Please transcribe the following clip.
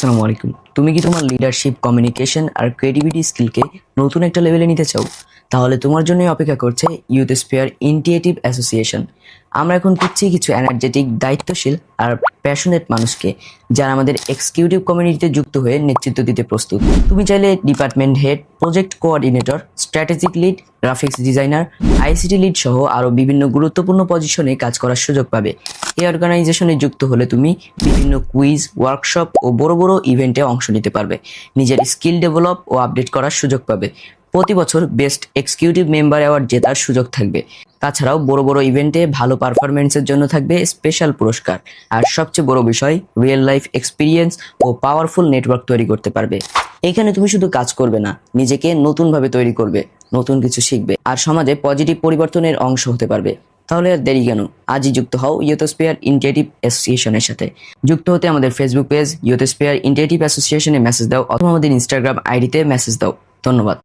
আসসালামু আলাইকুম। তুমি কি তোমার লিডারশিপ, কমিউনিকেশন আর ক্রিয়েটিভিটি স্কিলকে নতুন একটা লেভেলে নিতে চাও? তাহলে তোমার জন্যই অপেক্ষা করছে ইউথ স্পেয়ার ইনিশিয়েটিভ অ্যাসোসিয়েশন। আমরা এখন খুঁজছি কিছু এনার্জেটিক, দায়িত্বশীল আর প্যাশনেট মানুষকে যারা আমাদের এক্সিকিউটিভ কমিউনিটিতে যুক্ত হয়ে নেতৃত্ব দিতে প্রস্তুত। তুমি চাইলে department head, project coordinator, strategic lead, graphics designer, ICT lead সহ আরও বিভিন্ন গুরুত্বপূর্ণ পজিশনে কাজ করার সুযোগ পাবে। এই অর্গানাইজেশনে যুক্ত হলে তুমি বিভিন্ন কুইজ, ওয়ার্কশপ ও বড় বড় ইভেন্টে অংশ নিতে পারবে। নিজের স্কিল ডেভেলপ ও আপডেট করার সুযোগ পাবে। প্রতি বছর বেস্ট এক্সিকিউটিভ মেম্বার অ্যাওয়ার্ড জেতার সুযোগ থাকবে। তাছাড়াও বড় বড় ইভেন্টে ভালো পারফরমেন্সের জন্য থাকবে স্পেশাল পুরস্কার। আর সবচেয়ে বড় বিষয়, রিয়েল লাইফ এক্সপিরিয়েন্স ও পাওয়ারফুল নেটওয়ার্ক তৈরি করতে পারবে। এখানে তুমি শুধু কাজ করবে না, নিজেকে নতুনভাবে তৈরি করবে, নতুন কিছু শিখবে আর সমাজে পজিটিভ পরিবর্তনের অংশ হতে পারবে। তাহলে আর দেরি কেন? আজই যুক্ত হও ইউথ স্পেয়ার ইনিশিয়েটিভ অ্যাসোসিয়েশনের সাথে। যুক্ত হতে আমাদের Facebook page youth spare initiative অ্যাসোসিয়েশনে মেসেজ দাও অথবা আমাদের ইনস্টাগ্রাম আইডিতে মেসেজ দাও। ধন্যবাদ।